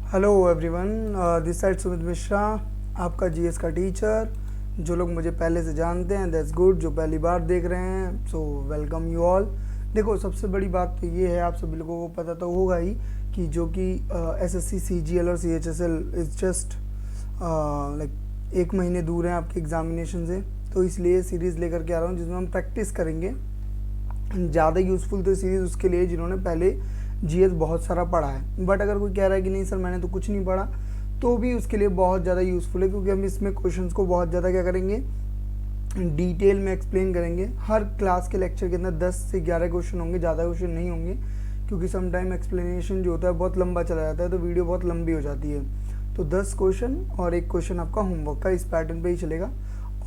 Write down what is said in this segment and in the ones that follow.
Hello everyone, this side Sumit Mishra, आपका GS का teacher. जो लोग मुझे पहले से जानते हैं दैट्स गुड, जो पहली बार देख रहे हैं सो वेलकम यू ऑल। देखो, सबसे बड़ी बात तो ये है, आप सभी लोगों को पता तो होगा ही कि जो कि एसएससी सीजीएल और सीएचएसएल इज़ जस्ट लाइक एक महीने दूर हैं आपके एग्जामिनेशन से। तो इसलिए सीरीज़ लेकर के आ रहा हूँ जिसमें हम प्रैक्टिस करेंगे। ज़्यादा यूज़फुल तो सीरीज़ उसके लिए जिन्होंने पहले जीएस बहुत सारा पढ़ा है, बट अगर कोई कह रहा है कि नहीं सर मैंने तो कुछ नहीं पढ़ा, तो भी उसके लिए बहुत ज़्यादा यूज़फुल है, क्योंकि हम इसमें क्वेश्चंस को बहुत ज़्यादा क्या करेंगे, डिटेल में एक्सप्लेन करेंगे। हर क्लास के लेक्चर के अंदर 10 से 11 क्वेश्चन होंगे, ज़्यादा क्वेश्चन नहीं होंगे, क्योंकि समटाइम एक्सप्लेनेशन जो होता है बहुत लंबा चला जाता है, तो वीडियो बहुत लंबी हो जाती है। तो 10 क्वेश्चन और एक क्वेश्चन आपका होमवर्क का, इस पैटर्न पर ही चलेगा।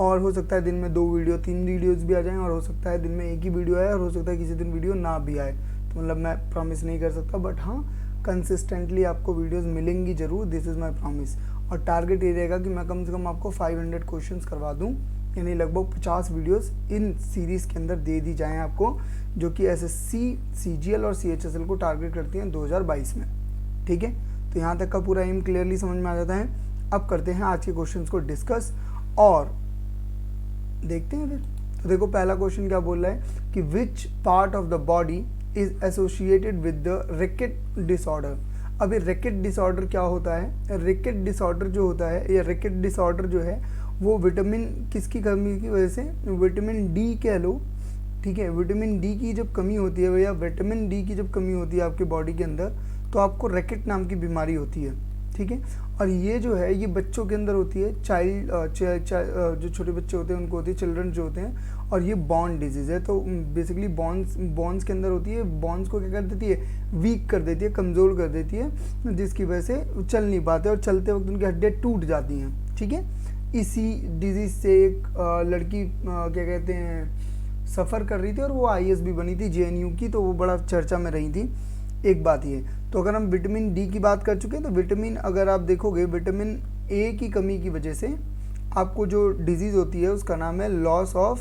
और हो सकता है दिन में 2 वीडियो 3 वीडियोज़ भी आ जाएँ, और हो सकता है दिन में एक ही वीडियो आए, और हो सकता है किसी दिन वीडियो ना भी आए। तो मतलब मैं प्रॉमिस नहीं कर सकता, बट हाँ कंसिस्टेंटली आपको वीडियोस मिलेंगी ज़रूर, दिस इज़ माय प्रॉमिस। और टारगेट ये रहेगा कि मैं कम से कम आपको 500 क्वेश्चंस करवा दूं, यानी लगभग 50 वीडियोस इन सीरीज़ के अंदर दे दी जाएँ आपको, जो कि एसएससी सीजीएल और सीएचएसएल को टारगेट करती हैं 2022 में। ठीक है, तो यहाँ तक का पूरा एम क्लियरली समझ में आ जाता है। अब करते हैं आज के क्वेश्चन को डिस्कस और देखते हैं फिर। तो देखो, पहला क्वेश्चन क्या बोल रहा है कि which part of the body is associated with the रिकेट disorder. अब ये रिकेट डिसऑर्डर क्या होता है? रिकेट डिसऑर्डर जो होता है, या रिकेट डिसऑर्डर जो है वो विटामिन किसकी कमी की वजह से, विटामिन डी कह लो। ठीक है, विटामिन डी की जब कमी होती है, या विटामिन डी की जब कमी होती है आपके बॉडी के अंदर, तो आपको रिकेट नाम की बीमारी होती है। ठीक है, और ये जो है ये बच्चों के अंदर होती है, जो छोटे बच्चे होते हैं उनको होती है, चिल्ड्रन जो होते हैं, और ये बॉन डिजीज़ है। तो बेसिकली बॉन्स के अंदर होती है, बॉन्स को क्या कर देती है, वीक कर देती है, कमज़ोर कर देती है, जिसकी वजह से चल नहीं पाते और चलते वक्त उनकी हड्डियाँ टूट जाती हैं। ठीक है, इसी डिजीज़ से एक लड़की क्या कहते हैं सफ़र कर रही थी, और वो आईएएस भी बनी थी जेएनयू की, तो वो बड़ा चर्चा में रही थी। एक बात ये, तो अगर हम विटामिन डी की बात कर चुके हैं, तो विटामिन अगर आप देखोगे, विटामिन ए की कमी की वजह से आपको जो डिजीज़ होती है उसका नाम है लॉस ऑफ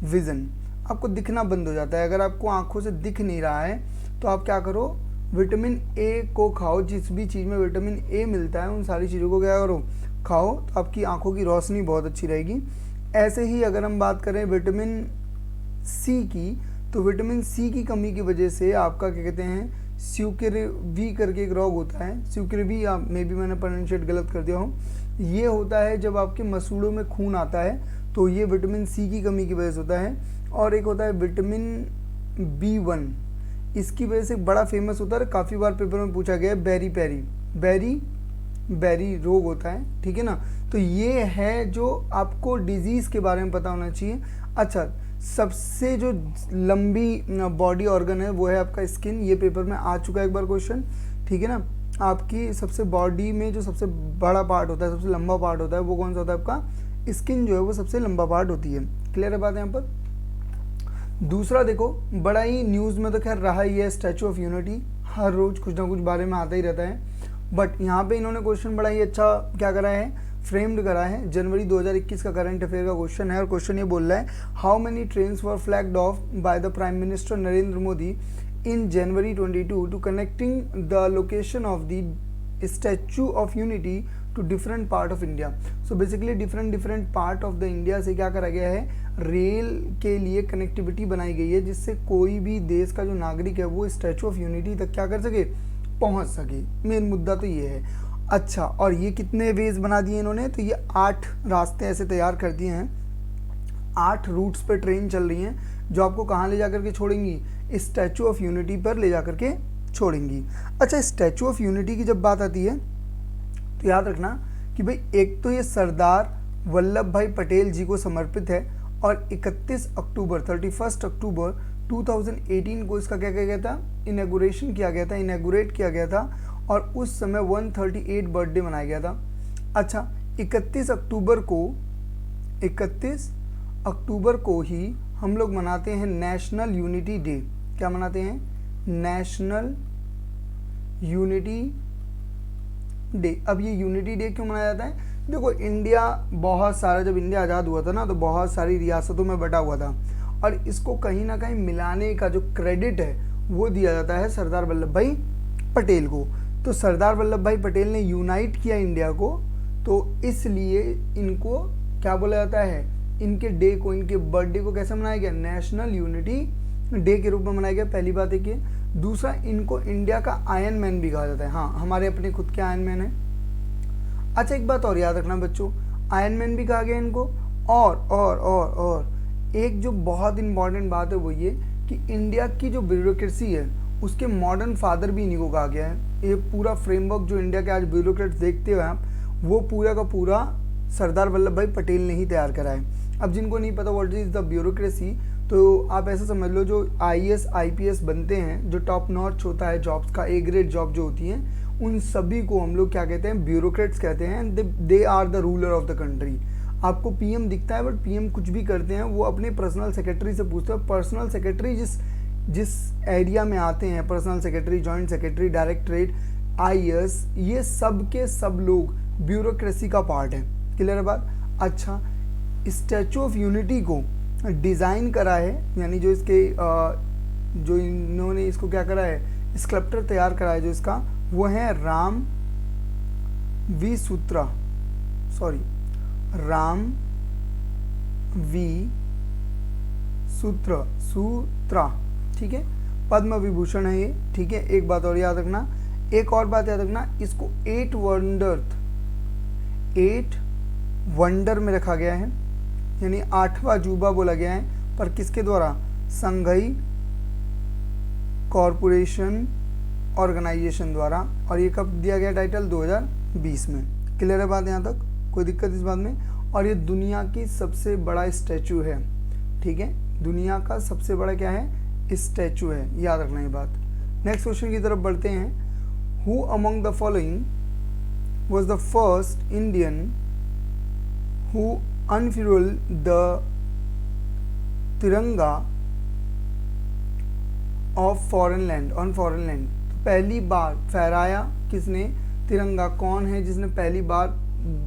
विज़न। आपको दिखना बंद हो जाता है। अगर आपको आंखों से दिख नहीं रहा है तो आप क्या करो, विटामिन ए को खाओ। जिस भी चीज़ में विटामिन ए मिलता है उन सारी चीज़ों को क्या करो, खाओ, तो आपकी आंखों की रोशनी बहुत अच्छी रहेगी। ऐसे ही अगर हम बात करें विटामिन सी की, तो विटामिन सी की कमी की वजह से आपका क्या कहते हैं, स्यूकेरवी करके एक रोग होता है। स्यूकेरवी, आप मे बी मैंने प्रोनाउंशिएट गलत कर दिया हो। ये होता है जब आपके मसूड़ों में खून आता है, तो ये विटामिन सी की कमी की वजह से होता है। और एक होता है विटामिन B1, इसकी वजह से बड़ा फेमस होता है, काफ़ी बार पेपर में पूछा गया है, बेरी रोग होता है। ठीक है ना, तो ये है जो आपको डिजीज़ के बारे में पता होना चाहिए। अच्छा, सबसे जो लंबी बॉडी ऑर्गन है वो है आपका स्किन। ये पेपर में आ चुका है एक बार क्वेश्चन। ठीक है ना, आपकी सबसे बॉडी में जो सबसे बड़ा पार्ट होता है, सबसे लंबा पार्ट होता है, वो कौन सा होता है? आपका स्किन जो है वो सबसे लंबा पार्ट होती है। क्लियर है बात यहाँ पर? दूसरा देखो, बड़ा ही न्यूज़ में तो खैर रहा ही है स्टैचू ऑफ यूनिटी, हर रोज़ कुछ ना कुछ बारे में आता ही रहता है, बट यहाँ पे इन्होंने क्वेश्चन बड़ा ही अच्छा क्या करा है, फ्रेम्ड करा है। जनवरी 2021 का करंट अफेयर का क्वेश्चन है, और क्वेश्चन ये बोल रहा है, how many trains were flagged off by the prime minister Narendra Modi in January 22 to connecting the location of the Statue of Unity to different part of India. So basically different part of the India से क्या करा गया है, rail के लिए connectivity बनाई गई है, जिससे कोई भी देश का जो नागरिक है वो स्टैचू ऑफ यूनिटी तक क्या कर सके, पहुंच सके। मेन मुद्दा तो ये है। अच्छा, और ये कितने वेज बना दिए इन्होंने, तो ये 8 रास्ते ऐसे तैयार कर दिए हैं, 8 रूट्स पर ट्रेन चल रही हैं, जो आपको कहाँ ले जा करके छोड़ेंगी, स्टैचू ऑफ यूनिटी पर ले जा करके छोड़ेंगी। अच्छा, स्टैचू ऑफ यूनिटी की जब बात आती है तो याद रखना कि भाई एक तो ये सरदार वल्लभ भाई पटेल जी को समर्पित है, और 31 अक्टूबर 2018 को इसका क्या किया गया था, इनॉग्रेट किया गया था, और उस समय 138 बर्थडे मनाया गया था। अच्छा, 31 अक्टूबर को ही हम लोग मनाते हैं नेशनल यूनिटी डे। क्या मनाते हैं? National unity day. अब ये यूनिटी डे क्यों मनाया जाता है? देखो, इंडिया बहुत सारा, जब इंडिया आज़ाद हुआ था ना, तो बहुत सारी रियासतों में बटा हुआ था, और इसको कहीं ना कहीं मिलाने का जो क्रेडिट है वो दिया जाता है सरदार वल्लभ भाई पटेल को। तो सरदार वल्लभ भाई पटेल ने यूनाइट किया इंडिया को, तो इसलिए इनको क्या बोला जाता है, इनके डे को, इनके बर्थडे को कैसे मनाया गया, नेशनल यूनिटी डे के रूप में मनाया गया। पहली बात है कि दूसरा, इनको इंडिया का आयरन मैन भी कहा जाता है। हाँ, हमारे अपने खुद के आयरन मैन है। अच्छा, एक बात और याद रखना बच्चों, आयरन मैन भी कहा गया इनको, और एक जो बहुत इंपॉर्टेंट बात है वो ये कि इंडिया की जो ब्यूरोक्रेसी है उसके मॉडर्न फादर भी इन्हीं को कहा गया है। ये पूरा फ्रेमवर्क जो इंडिया के आज ब्यूरोक्रेट्स देखते हो आप, वो पूरा का पूरा सरदार वल्लभ भाई पटेल ने ही तैयार करा है। अब जिनको नहीं पता व्हाट इज द ब्यूरोक्रेसी, तो आप ऐसा समझ लो, जो IAS IPS बनते हैं, जो टॉप नॉच होता है जॉब्स का, A ग्रेड जॉब जो होती हैं, उन सभी को हम लोग क्या कहते हैं, ब्यूरोक्रेट्स कहते हैं। They are the ruler of the country. आपको PM दिखता है, बट PM कुछ भी करते हैं वो अपने पर्सनल सेक्रेटरी से पूछते हैं। पर्सनल सेक्रेटरी जिस एरिया में आते हैं, personal secretary, joint secretary, directorate, IAS, ये सब के सब लोग ब्यूरोक्रेसी का पार्ट है। क्लियर है बात। अच्छा, स्टैचू ऑफ यूनिटी को डिज़ाइन करा है, यानी जो इसके जो इन्होंने इसको क्या करा है, स्कल्प्टर तैयार करा है जो इसका, वो है राम वी सूत्रा, ठीक है, पद्म विभूषण है ये, ठीक है। एक बात और याद रखना, एक और बात याद रखना, इसको 8 वंडर में रखा गया है, यानी 8वां अजूबा बोला गया है, पर किसके द्वारा, संघई कॉरपोरेशन ऑर्गेनाइजेशन द्वारा। और ये कब दिया गया टाइटल, 2020 में। क्लियर है बात यहाँ तक, कोई दिक्कत इस बात में। और ये दुनिया की सबसे बड़ा स्टैचू है, ठीक है, दुनिया का सबसे बड़ा क्या है, स्टैचू है, याद रखना ये बात। नेक्स्ट क्वेश्चन की तरफ बढ़ते हैं। Who among the following was the first Indian who unfurled the Tiranga of foreign land, on foreign land. तो पहली बार फहराया किसने तिरंगा, कौन है जिसने पहली बार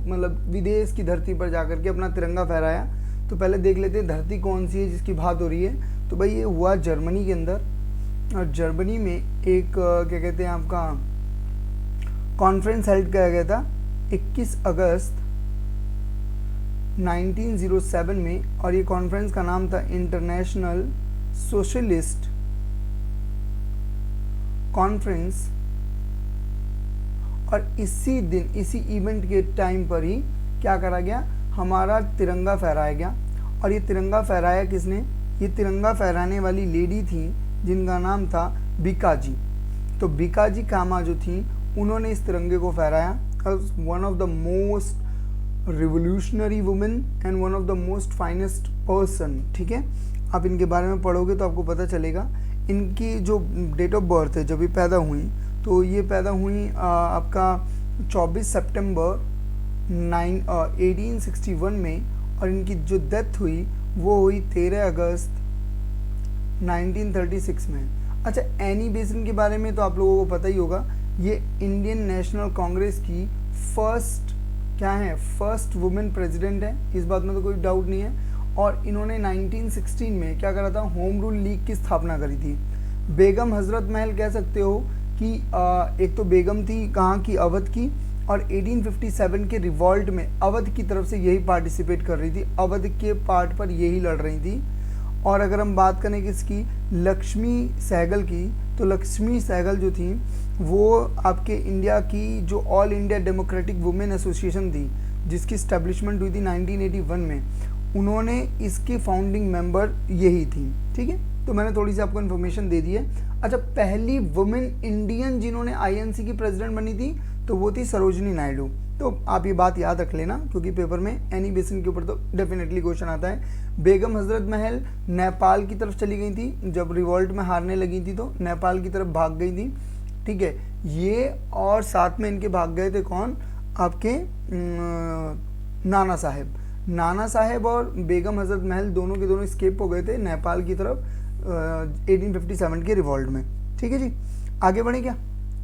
मतलब विदेश की धरती पर जाकर के अपना तिरंगा फहराया। तो पहले देख लेते हैं धरती कौन सी है जिसकी बात हो रही है। तो भाई ये हुआ जर्मनी के अंदर, और जर्मनी में एक क्या कहते हैं आपका कॉन्फ्रेंस हेल्ड किया गया था 21 अगस्त 1907 में, और ये कॉन्फ्रेंस का नाम था इंटरनेशनल सोशलिस्ट कॉन्फ्रेंस। और इसी दिन, इसी इवेंट के टाइम पर ही क्या करा गया, हमारा तिरंगा फहराया गया। और ये तिरंगा फहराया किसने, ये तिरंगा फहराने वाली लेडी थी जिनका नाम था बीकाजी। तो बीकाजी कामा जो थी, उन्होंने इस तिरंगे को फहराया। One of the most revolutionary women and one of the most finest person, ठीक है। आप इनके बारे में पढ़ोगे तो आपको पता चलेगा। इनकी जो डेट ऑफ बर्थ है, जब ये पैदा हुई, तो ये पैदा हुई आपका 24 सितंबर 1861 में, और इनकी जो डेथ हुई वो हुई 13 अगस्त 1936 में। अच्छा, एनी बेसन के बारे में तो आप लोगों को पता ही होगा, ये इंडियन नेशनल कांग्रेस की फर्स्ट वुमेन प्रेसिडेंट है, इस बात में तो कोई डाउट नहीं है। और इन्होंने 1916 में क्या करा था, होम रूल लीग की स्थापना करी थी। बेगम हजरत महल कह सकते हो कि एक तो बेगम थी कहाँ की, अवध की, और 1857 के रिवॉल्ट में अवध की तरफ से यही पार्टिसिपेट कर रही थी, अवध के पार्ट पर यही लड़ रही थी। और अगर हम बात करें किसकी, लक्ष्मी सहगल की, तो लक्ष्मी सहगल जो थी वो आपके इंडिया की जो all India democratic women association थी, जिसकी स्टैब्लिशमेंट हुई थी 1981 में, उन्होंने इसकी फाउंडिंग मेंबर यही थी, ठीक है। तो मैंने थोड़ी सी आपको इन्फॉर्मेशन दे दी है। अच्छा, पहली वुमेन इंडियन जिन्होंने INC की प्रेसिडेंट बनी थी, तो वो थी सरोजिनी नायडू। तो आप ये बात याद रख लेना, क्योंकि पेपर में एनी बेसिन के ऊपर तो डेफिनेटली क्वेश्चन आता है। बेगम हजरत महल नेपाल की तरफ चली गई थी, जब रिवॉल्ट में हारने लगी थी तो नेपाल की तरफ भाग गई थी, ठीक है। ये और साथ में इनके भाग गए थे कौन, आपके नाना साहेब और बेगम हजरत महल दोनों के दोनों स्केप हो गए थे नेपाल की तरफ 1857 के रिवॉल्ट में, ठीक है जी। आगे बढ़े क्या,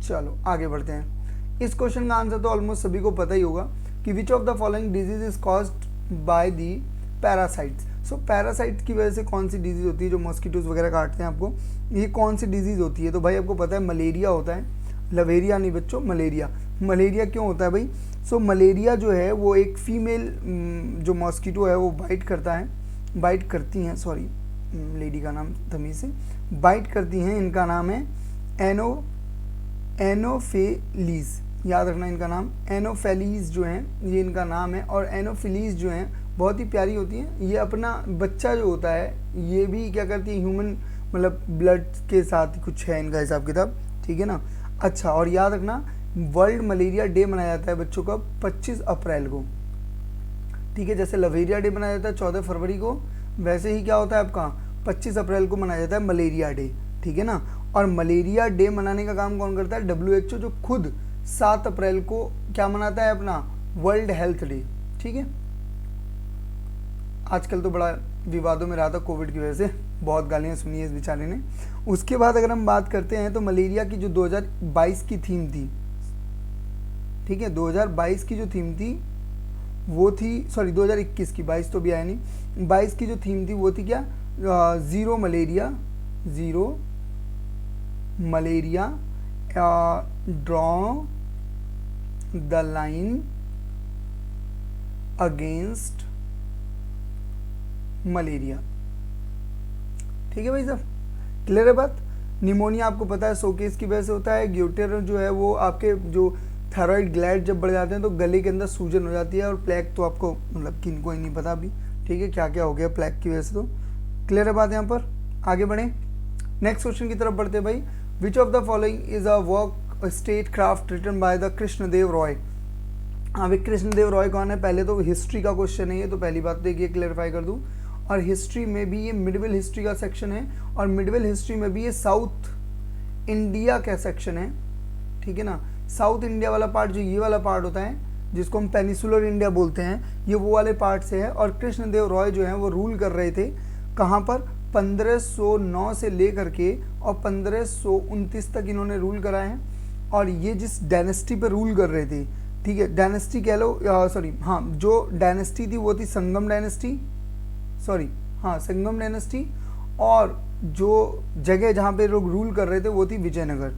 चलो आगे बढ़ते हैं। इस क्वेश्चन का आंसर तो ऑलमोस्ट सभी को पता ही होगा कि विच of the following disease is caused by the parasites. So parasite की वजह से कौन सी डिजीज होती है, जो मॉस्किटोज वगैरह काटते हैं आपको, ये कौन सी डिजीज होती है। तो भाई आपको पता है मलेरिया होता है, लवेरिया नहीं बच्चों, मलेरिया। मलेरिया क्यों होता है भाई? सो मलेरिया जो है वो एक फीमेल जो मॉस्किटो है वो बाइट करता है, बाइट करती हैं, सॉरी लेडी का नाम तमीज़ से, बाइट करती हैं। इनका नाम है एनोफेलीज, याद रखना इनका नाम एनोफेलीज जो है ये इनका नाम है। और एनोफिलीज जो हैं बहुत ही प्यारी होती हैं। ये अपना बच्चा जो होता है ये भी क्या करती है, ह्यूमन मतलब ब्लड के साथ कुछ है इनका हिसाब किताब, ठीक है ना। अच्छा, और याद रखना वर्ल्ड मलेरिया डे मनाया जाता है बच्चों का 25 अप्रैल को, ठीक है। जैसे लवेरिया डे मनाया जाता है 14 फरवरी को, वैसे ही क्या होता है आपका 25 अप्रैल को मनाया जाता है मलेरिया डे, ठीक है ना। और मलेरिया डे मनाने का काम कौन करता है? WHO, जो खुद 7 अप्रैल को क्या मनाता है अपना वर्ल्ड हेल्थ डे, ठीक है। आजकल तो बड़ा विवादों में रहा था कोविड की वजह से, बहुत गालियाँ सुनी है इस बेचारे ने। उसके बाद अगर हम बात करते हैं तो मलेरिया की जो 2022 की थीम थी, ठीक है, 2022 की जो थीम थी वो थी, सॉरी 2021 की, 22 तो भी आया नहीं, 22 की जो थीम थी वो थी क्या? Zero malaria, zero malaria, draw the line against malaria, ठीक है भाई साहब, क्लियर है बात। निमोनिया आपको पता है शोकेस की वजह से होता है। ग्यूटर जो है वो आपके जो थायराइड ग्लैंड जब बढ़ जाते हैं तो गले के अंदर सूजन हो जाती है। और प्लेग तो आपको मतलब किन को ही नहीं पता अभी, ठीक है, क्या क्या हो गया प्लेग की वजह से, तो क्लियर है बात। यहाँ पर आगे बढ़े, नेक्स्ट क्वेश्चन की तरफ बढ़ते भाई। Which of the following is a work state craft written by the Krishnadeva Raya? हाँ भाई, कृष्णदेव रॉय कौन है? पहले तो हिस्ट्री का क्वेश्चन है ये, तो पहली बात तो ये क्लैरिफाई कर दूँ। और हिस्ट्री में भी ये मिडवेल हिस्ट्री का सेक्शन है, और मिडवेल हिस्ट्री में भी ये साउथ इंडिया का सेक्शन है, ठीक है ना। साउथ इंडिया वाला पार्ट जो ये वाला पार्ट होता है जिसको हम पेनिसुलर इंडिया बोलते हैं, ये वो वाले पार्ट से है। और कृष्णदेव रॉय जो है वो रूल कर रहे थे कहाँ पर? 1509 से लेकर के और 1529 तक इन्होंने रूल करा है। और ये जिस डायनेस्टी पर रूल कर रहे थे, ठीक है, डायनेस्टी कह लो, सॉरी हाँ, जो डायनेस्टी थी वो थी संगम डायनेस्टी, सॉरी हाँ संगम डायनेस्टी। और जो जगह जहाँ पे लोग रूल कर रहे थे वो थी विजयनगर,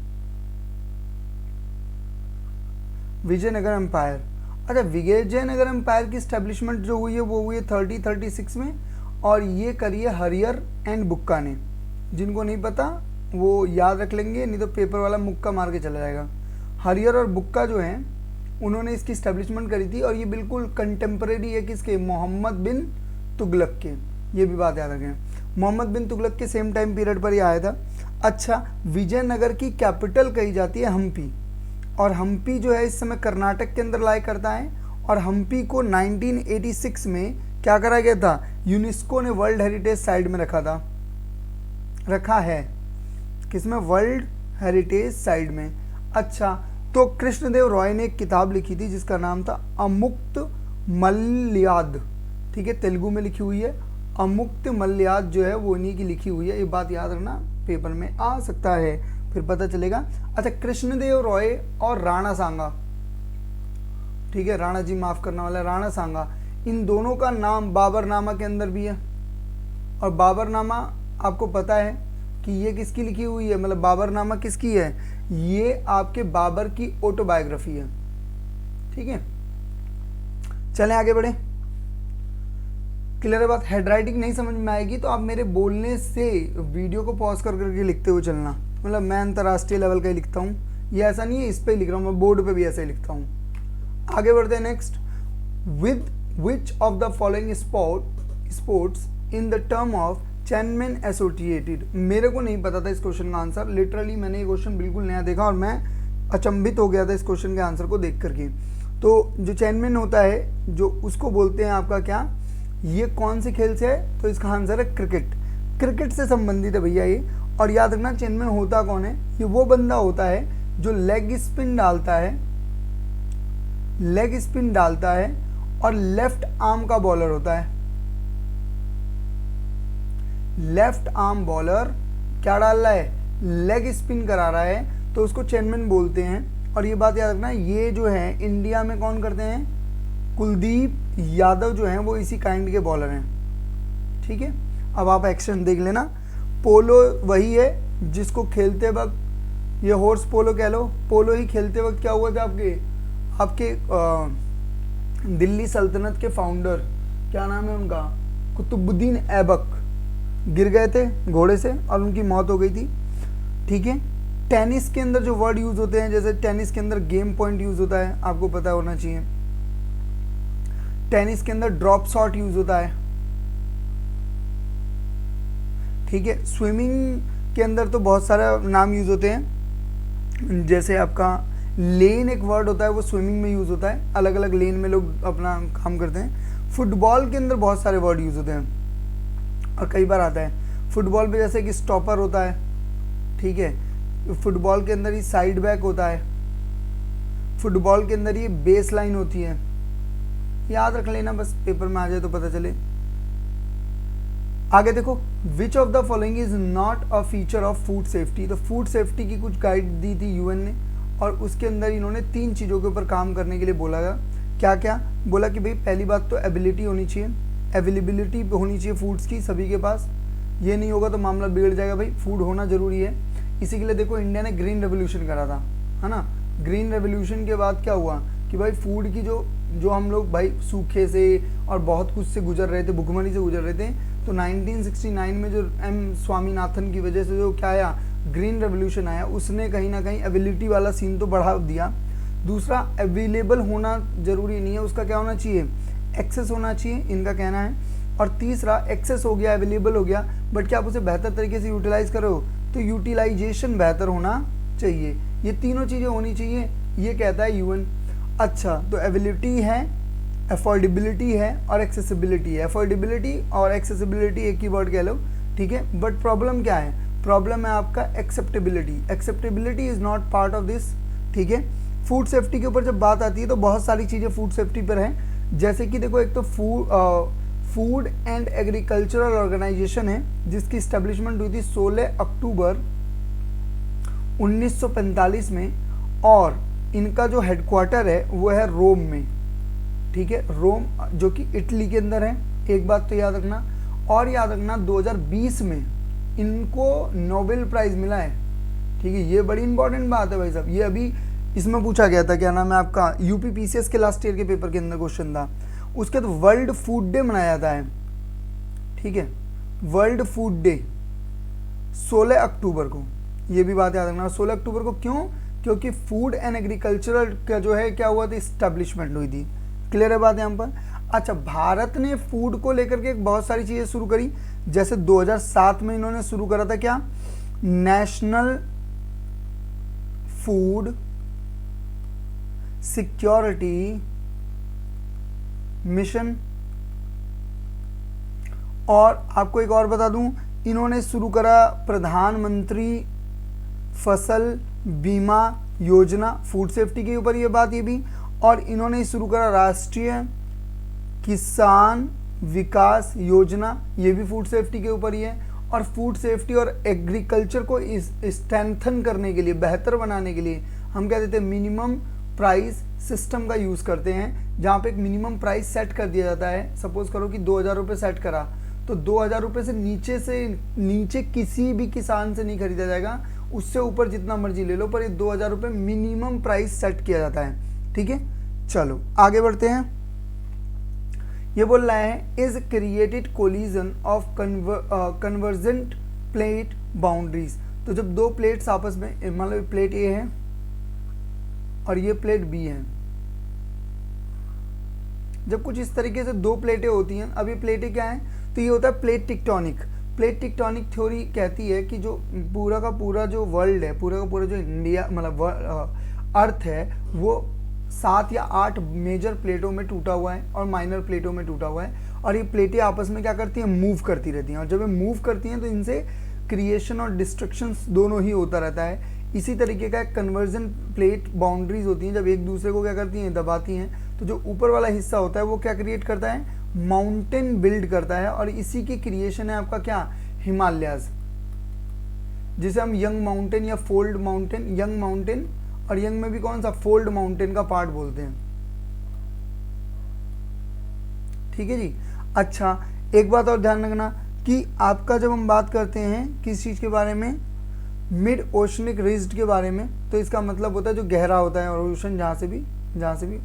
विजयनगर एम्पायर। अच्छा, विजयनगर एम्पायर की स्टैब्लिशमेंट जो हुई है वो हुई है 3036 में, और ये करी है हरियर एंड बुक्का ने। जिनको नहीं पता वो याद रख लेंगे, नहीं तो पेपर वाला मुक्का मार के चला जाएगा। हरियर और बुक्का जो हैं उन्होंने इसकी स्टैब्लिशमेंट करी थी, और ये बिल्कुल कंटेम्परेरी है किसके? मोहम्मद बिन तुगलक के। ये भी बात याद रखें, मोहम्मद बिन तुगलक के सेम टाइम पीरियड पर ये आया था। अच्छा, विजयनगर की कैपिटल कही जाती है हम्पी, और हम्पी जो है इस समय कर्नाटक के अंदर लाई करता है। और हम्पी को 1986 में क्या करा गया था? यूनेस्को ने वर्ल्ड हेरिटेज साइट में रखा है, किसमें? वर्ल्ड हेरिटेज साइट में। अच्छा, तो कृष्णदेव रॉय ने एक किताब लिखी थी जिसका नाम था अमुक्त मल्ल्याद, ठीक है, तेलुगु में लिखी हुई है। अमुक्त मल्ल्याद जो है वो इन्हीं की लिखी हुई है, ये बात याद रखना, पेपर में आ सकता है, फिर पता चलेगा। अच्छा, कृष्णदेव रॉय और राणा सांगा, ठीक है, राणा जी माफ करना वाला राणा सांगा, इन दोनों का नाम बाबरनामा के अंदर भी है। और बाबरनामा आपको पता है कि ये किसकी लिखी हुई है, मतलब बाबरनामा किसकी है? ये आपके बाबर की ऑटोबायोग्राफी है, ठीक है। चलें आगे बढ़े, क्लियर है बात। हैंडराइटिंग नहीं समझ में आएगी तो आप मेरे बोलने से वीडियो को पॉज कर करके लिखते हुए चलना, मतलब मैं अंतर्राष्ट्रीय लेवल का ही लिखता हूँ, ये ऐसा नहीं है इस पे लिख रहा हूँ, मैं बोर्ड पे भी ऐसा ही लिखता हूँ। आगे बढ़ते हैं next. With which of the following sports in the term of chainman associated? मेरे को नहीं पता था इस क्वेश्चन का आंसर, लिटरली मैंने ये क्वेश्चन बिल्कुल नया देखा और मैं अचंभित हो गया था इस क्वेश्चन के आंसर को देख करके। तो जो चैनमैन होता है जो उसको बोलते हैं आपका क्या, ये कौन से खेल से है? तो इसका आंसर है क्रिकेट, क्रिकेट से संबंधित है भैया ये। और याद रखना चैनमैन होता कौन है, ये वो बंदा होता है जो लेग स्पिन डालता है, लेग स्पिन डालता है और लेफ्ट आर्म का बॉलर होता है। लेफ्ट आर्म बॉलर क्या डाल रहा है? लेग स्पिन करा रहा है, तो उसको चैनमैन बोलते हैं। और ये बात याद रखना, ये जो है इंडिया में कौन करते हैं? कुलदीप यादव जो हैं वो इसी काइंड के बॉलर हैं, ठीक है। अब आप एक्शन देख लेना, पोलो वही है जिसको खेलते वक्त ये हॉर्स पोलो कह लो, पोलो ही खेलते वक्त क्या हुआ था आपके दिल्ली सल्तनत के फाउंडर, क्या नाम है उनका, कुतुबुद्दीन ऐबक, गिर गए थे घोड़े से और उनकी मौत हो गई थी। ठीक है। टेनिस के अंदर जो वर्ड यूज होते हैं, जैसे टेनिस के अंदर गेम पॉइंट यूज होता है, आपको पता होना चाहिए। टेनिस के अंदर ड्रॉप शॉट यूज होता है। ठीक है। स्विमिंग के अंदर तो बहुत सारा नाम यूज होते हैं, जैसे आपका लेन एक वर्ड होता है, वो स्विमिंग में यूज होता है, अलग अलग लेन में लोग अपना काम करते हैं। फुटबॉल के अंदर बहुत सारे वर्ड यूज होते हैं और कई बार आता है फुटबॉल पे, जैसे कि स्टॉपर होता है। ठीक है। फुटबॉल के अंदर ही साइड बैक होता है, फुटबॉल के अंदर ही बेस लाइन होती है। याद रख लेना, बस पेपर में आ जाए तो पता चले। आगे देखो, विच of the following is not a feature of food safety. तो फूड सेफ्टी की कुछ गाइड दी थी यूएन ने, और उसके अंदर इन्होंने 3 चीज़ों के ऊपर काम करने के लिए बोला था। क्या क्या बोला कि भाई पहली बात तो एबिलिटी होनी चाहिए, अवेलेबिलिटी होनी चाहिए फूड्स की सभी के पास। ये नहीं होगा तो मामला बिगड़ जाएगा, भाई फूड होना जरूरी है। इसी के लिए देखो इंडिया ने ग्रीन रेवोल्यूशन करा था, है ना। ग्रीन रेवोल्यूशन के बाद क्या हुआ कि भाई फूड की जो हम लोग भाई सूखे से और बहुत कुछ से गुजर रहे थे, भुखमरी से गुजर रहे थे, तो 1969 में जो एम स्वामीनाथन की वजह से जो क्या आया, ग्रीन रेवोल्यूशन आया, उसने कहीं ना कहीं एबिलिटी वाला सीन तो बढ़ा दिया। दूसरा, अवेलेबल होना जरूरी नहीं है, उसका क्या होना चाहिए, एक्सेस होना चाहिए, इनका कहना है। और तीसरा, एक्सेस हो गया, अवेलेबल हो गया, बट क्या आप उसे बेहतर तरीके से यूटिलाइज करो, तो यूटिलाइजेशन बेहतर होना चाहिए। ये तीनों चीज़ें होनी चाहिए, ये कहता है यूएन। अच्छा, तो अवेलेबिलिटी है, अफोर्डेबिलिटी है और एक्सेसिबिलिटी है। अफोर्डेबिलिटी और एक्सेसिबिलिटी एक ही वर्ड कह लो, ठीक है। बट प्रॉब्लम क्या है, प्रॉब्लम है आपका acceptability. Acceptability is not part of this. ठीक है। फूड सेफ्टी के ऊपर जब बात आती है तो बहुत सारी चीज़ें फूड सेफ्टी पर हैं, जैसे कि देखो, एक तो फूड एंड एग्रीकल्चरल ऑर्गेनाइजेशन है, जिसकी स्टैब्लिशमेंट हुई थी 16 अक्टूबर 1945 में, और इनका जो हेडक्वार्टर है वो है रोम में। ठीक है, रोम जो कि इटली के अंदर है, एक बात तो याद रखना। और याद रखना 2020 में इनको नोबेल प्राइज मिला है। ठीक है, ये बड़ी इंपॉर्टेंट बात है भाई साहब। ये अभी इसमें पूछा गया था, क्या नाम है आपका, यूपीपीसीएस के लास्ट ईयर के पेपर के अंदर क्वेश्चन था। उसके बाद वर्ल्ड फूड डे मनाया जाता है। ठीक है, वर्ल्ड फूड डे 16 अक्टूबर को, ये भी बात याद रखना। 16 अक्टूबर को क्यों, क्योंकि फूड एंड एग्रीकल्चरल का जो है क्या हुआ था, इस्टेब्लिशमेंट हुई थी। क्लियर है बात यहाँ पर। अच्छा, भारत ने फूड को लेकर के बहुत सारी चीजें शुरू करी, जैसे 2007 में इन्होंने शुरू करा था क्या, नेशनल फूड सिक्योरिटी मिशन। और आपको एक और बता दूं, इन्होंने शुरू करा प्रधानमंत्री फसल बीमा योजना, फूड सेफ्टी के ऊपर ये बात, ये भी। और इन्होंने शुरू करा राष्ट्रीय किसान विकास योजना, ये भी फूड सेफ्टी के ऊपर ही है। और फूड सेफ्टी और एग्रीकल्चर को स्ट्रेंथन करने के लिए, बेहतर बनाने के लिए हम क्या देते हैं, मिनिमम प्राइस सिस्टम का यूज़ करते हैं, जहाँ पे एक मिनिमम प्राइस सेट कर दिया जाता है। सपोज करो कि 2000 रुपये सेट करा, तो 2000 रुपये से नीचे किसी भी किसान से नहीं खरीदा जाएगा, उससे ऊपर जितना मर्जी ले लो, पर ये 2000 रुपये मिनिमम प्राइस सेट किया जाता है। ठीक है, चलो आगे बढ़ते हैं। ये बोल रहा है, is created collision of convergent plate boundaries. तो जब दो प्लेट्स आपस में, मान लो प्लेट ए है और ये प्लेट बी है, जब कुछ इस तरीके से दो प्लेटें होती हैं, अब ये प्लेटें क्या हैं, तो ये होता है plate tectonic. Plate tectonic theory कहती है कि जो पूरा का पूरा जो वर्ल्ड है, पूरा का पूरा जो इंडिया मतलब अर्थ है, वो 7 या 8 मेजर प्लेटों में टूटा हुआ है और माइनर प्लेटों में टूटा हुआ है। और ये प्लेटें आपस में क्या करती हैं, मूव करती रहती हैं। और जब ये मूव करती हैं तो इनसे क्रिएशन और डिस्ट्रक्शन दोनों ही होता रहता है। इसी तरीके का एक कन्वर्जन प्लेट बाउंड्रीज होती हैं, जब एक दूसरे को क्या करती हैं, दबाती हैं, तो जो ऊपर वाला हिस्सा होता है वो क्या क्रिएट करता है, माउंटेन बिल्ड करता है। और इसी की क्रिएशन है आपका क्या, हिमालयाज, जिसे हम यंग माउंटेन या फोल्ड माउंटेन, यंग माउंटेन और यंग में भी कौन सा, फोल्ड माउंटेन का पार्ट बोलते हैं। ठीक है जी। अच्छा, एक बात और ध्यान रखना कि आपका जब हम बात करते हैं किस चीज के बारे में, मिड ओशनिक रिज्ड के बारे में, तो इसका मतलब होता है जो गहरा होता है, और ओशन जहाँ से भी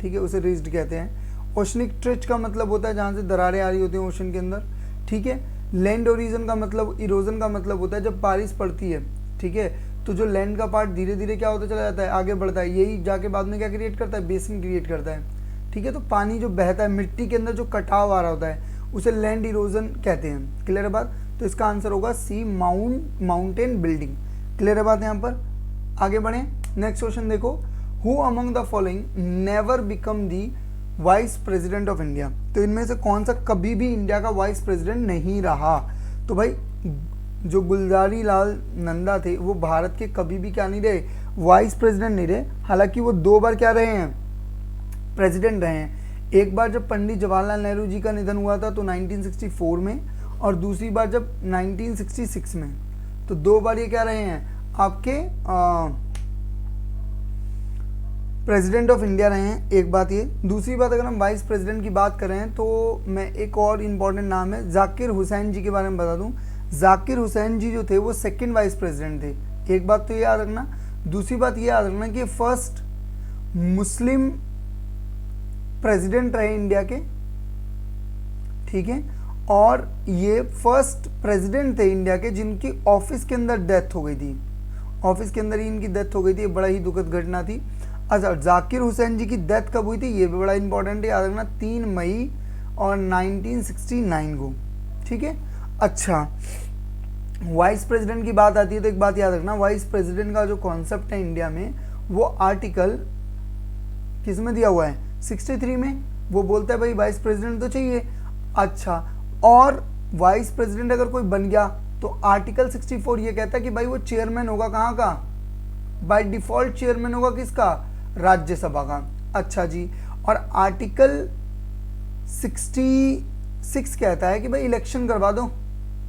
ठीक है उसे रिज्ड कहते हैं। ओशनिक ट्रिच का मतलब होता है जहाँ से दरारें आ रही होती हैं ओशन के अंदर, ठीक है। लैंड ओरिजन का मतलब, इरोजन का मतलब होता है जब बारिश पड़ती है, ठीक है, तो जो लैंड का पार्ट धीरे धीरे क्या होता चला जाता है, आगे बढ़ता है, यही जाके बाद में क्या क्रिएट करता है, बेसिन क्रिएट करता है, ठीक है। तो पानी जो बहता है, मिट्टी के अंदर जो कटाव आ रहा होता है उसे लैंड इरोजन कहते हैं। क्लियर है बात? तो इसका आंसर होगा सी, माउंटेन बिल्डिंग। क्लियर है बात? यहाँ पर आगे बढ़े, नेक्स्ट क्वेश्चन देखो, who among the following never become the vice president of India. तो इनमें से कौन सा कभी भी इंडिया का वाइस प्रेसिडेंट नहीं रहा? तो भाई जो गुलजारी लाल नंदा थे वो भारत के कभी भी क्या नहीं रहे, वाइस प्रेसिडेंट नहीं रहे। हालांकि वो 2 बार क्या रहे हैं, प्रेसिडेंट रहे हैं। एक बार जब पंडित जवाहरलाल नेहरू जी का निधन हुआ था तो 1964 में, और दूसरी बार जब 1966 में। तो 2 बार ये क्या रहे हैं, आपके प्रेसिडेंट ऑफ इंडिया रहे हैं। एक बात ये। दूसरी बात, अगर हम वाइस प्रेसिडेंट की बात करें तो मैं एक और इम्पॉर्टेंट नाम है जाकिर हुसैन जी के बारे में बता दूं। जाकिर हुसैन जी जो थे वो 2nd वाइस प्रेसिडेंट थे। एक बात तो ये याद रखना। दूसरी बात ये याद रखना कि फर्स्ट मुस्लिम प्रेसिडेंट रहे इंडिया के, ठीक है। और ये फर्स्ट प्रेसिडेंट थे इंडिया के जिनकी ऑफिस के अंदर डेथ हो गई थी, ऑफिस के अंदर ही इनकी डेथ हो गई थी। बड़ा ही दुखद घटना थी। अच्छा, जाकिर हुसैन जी की डेथ कब हुई थी ये भी बड़ा इंपॉर्टेंट है, याद रखना, 3 मई और 1969 को, ठीक है। अच्छा, वाइस प्रेसिडेंट की बात आती है तो एक बात याद रखना, वाइस प्रेसिडेंट का जो कॉन्सेप्ट है इंडिया में वो आर्टिकल किस में दिया हुआ है, 63 में। वो बोलता है भाई वाइस प्रेसिडेंट तो चाहिए। अच्छा, और वाइस प्रेसिडेंट अगर कोई बन गया तो आर्टिकल 64 ये कहता है कि भाई वो चेयरमैन होगा कहाँ का, बाय डिफॉल्ट चेयरमैन होगा किसका, राज्यसभा का। अच्छा जी, और आर्टिकल 66 कहता है कि भाई इलेक्शन करवा दो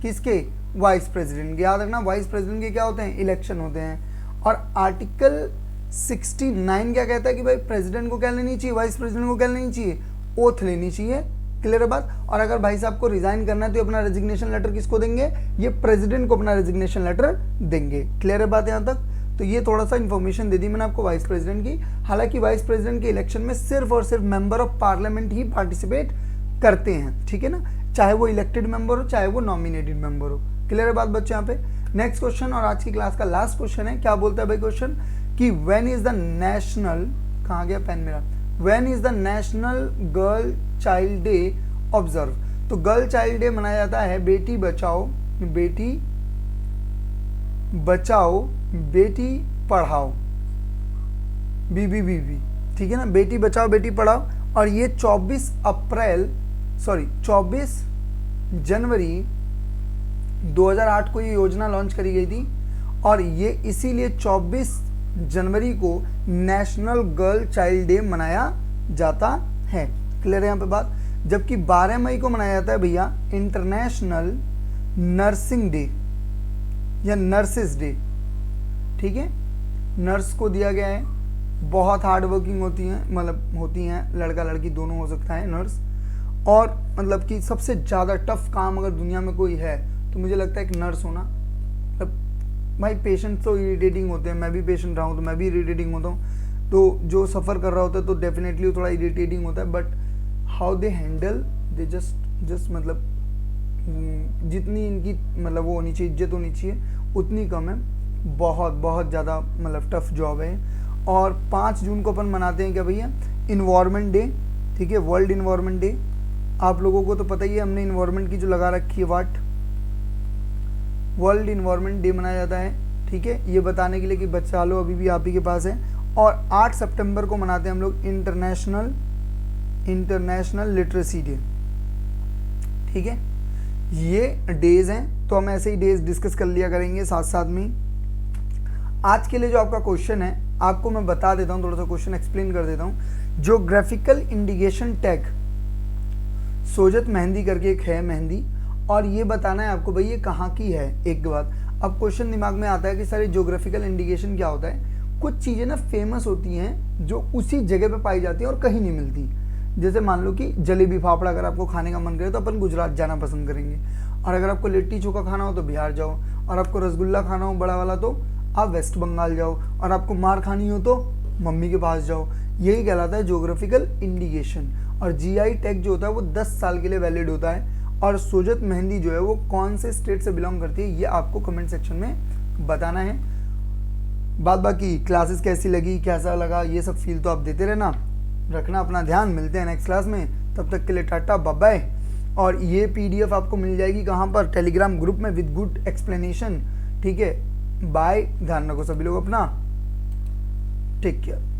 किसके, वाइस प्रेसिडेंट के। याद रखना, वाइस प्रेसिडेंट के क्या होते हैं, इलेक्शन होते हैं। और आर्टिकल 69 क्या कहता है कि भाई प्रेसिडेंट को क्या लेनी चाहिए, वाइस प्रेसिडेंट को क्या लेनी चाहिए, ओथ लेनी चाहिए। क्लियर है बात? और अगर भाई साहब को रिजाइन करना है तो अपना रेजिग्नेशन लेटर किसको देंगे, ये प्रेसिडेंट को अपना रेजिग्नेशन लेटर देंगे। क्लियर है बात यहाँ तक? तो ये थोड़ा सा इन्फॉर्मेशन दे दी मैंने आपको वाइस प्रेसिडेंट की। हालांकि वाइस प्रेसिडेंट के इलेक्शन में सिर्फ और सिर्फ member of parliament he participate करते हैं, ठीक है ना, चाहे वो इलेक्टेड मेंबर हो चाहे वो नॉमिनेटेड मेंबर हो। क्लियर है बात बच्चे यहाँ पे? नेक्स्ट क्वेश्चन और आज की क्लास का लास्ट क्वेश्चन है। क्या बोलता है भाई क्वेश्चन कि व्हेन इज द नेशनल, कहाँ गया पेन मेरा, when is the national girl child day observe. तो गर्ल चाइल्ड डे मनाया जाता है बेटी बचाओ बेटी पढ़ाओ, बीबी, ठीक है ना, बेटी बचाओ बेटी पढ़ाओ। और ये 24 जनवरी 2008 को ये योजना लॉन्च करी गई थी। और ये इसीलिए 24 जनवरी को नेशनल गर्ल चाइल्ड डे मनाया जाता है। क्लियर है यहाँ पे बात? जबकि 12 मई को मनाया जाता है भैया इंटरनेशनल नर्सिंग डे या नर्सिस डे, ठीक है। नर्स को दिया गया है, बहुत हार्ड वर्किंग होती हैं, मतलब होती हैं, लड़का लड़की दोनों हो सकता है नर्स। और मतलब कि सबसे ज़्यादा टफ काम अगर दुनिया में कोई है तो मुझे लगता है एक नर्स होना। मतलब भाई पेशेंट तो इरिटेटिंग होते हैं, मैं भी पेशेंट रहा हूँ तो मैं भी इरिटेटिंग होता हूँ, तो जो सफ़र कर रहा होता है तो डेफिनेटली थोड़ा इरिटेटिंग होता है। But how they handle, they just मतलब जितनी इनकी मतलब वो होनी चाहिए, इज्जत होनी चाहिए, उतनी कम है। बहुत ज़्यादा मतलब टफ जॉब है। और 5 जून को अपन मनाते हैं क्या भैया, इन्वायरमेंट डे, ठीक है, वर्ल्ड इन्वायरमेंट डे। आप लोगों को तो पता ही है, हमने इन्वायरमेंट की जो लगा रखी है वाट, वर्ल्ड इन्वायरमेंट डे मनाया जाता है, ठीक है, ये बताने के लिए कि बचा लो अभी भी आप ही के पास है। और 8 सितंबर को मनाते हैं हम लोग इंटरनेशनल लिटरेसी डे, ठीक है। ये डेज हैं, तो हम ऐसे ही डेज डिस्कस कर लिया करेंगे साथ साथ में। आज के लिए जो आपका क्वेश्चन है आपको मैं बता देता हूँ, थोड़ा सा क्वेश्चन एक्सप्लेन कर देता हूँ। Geographical indication tag, Sojat mehndi करके एक है मेहंदी, और ये बताना है आपको भाई ये कहाँ की है। एक बात अब क्वेश्चन दिमाग में आता है कि सर ज्योग्राफिकल इंडिकेशन क्या होता है। कुछ चीज़ें ना फेमस होती हैं जो उसी जगह पे पाई जाती हैं और कहीं नहीं मिलती। जैसे मान लो कि जलेबी फाफड़ा अगर आपको खाने का मन करे तो अपन गुजरात जाना पसंद करेंगे, और अगर आपको लिट्टी चोखा खाना हो तो बिहार जाओ, और आपको रसगुल्ला खाना हो बड़ा वाला तो आप वेस्ट बंगाल जाओ, और आपको मार खानी हो तो मम्मी के पास जाओ। यही कहलाता है ज्योग्राफिकल इंडिकेशन। और जीआई टैग जो होता है वो 10 साल के लिए वैलिड होता है। और सोजत मेहंदी जो है वो कौन से स्टेट से बिलोंग करती है ये आपको कमेंट सेक्शन में बताना है। बाद बाकी क्लासेस कैसी लगी, कैसा लगा, ये सब फील तो आप देते रहना, रखना अपना ध्यान। मिलते हैं नेक्स्ट क्लास में, तब तक के लिए टाटा बाय बाय। और ये पीडीएफ आपको मिल जाएगी कहाँ पर, टेलीग्राम ग्रुप में विद गुड एक्सप्लेनेशन। ठीक है, बाय, ध्यान रखो सभी लोग अपना, टेक केयर।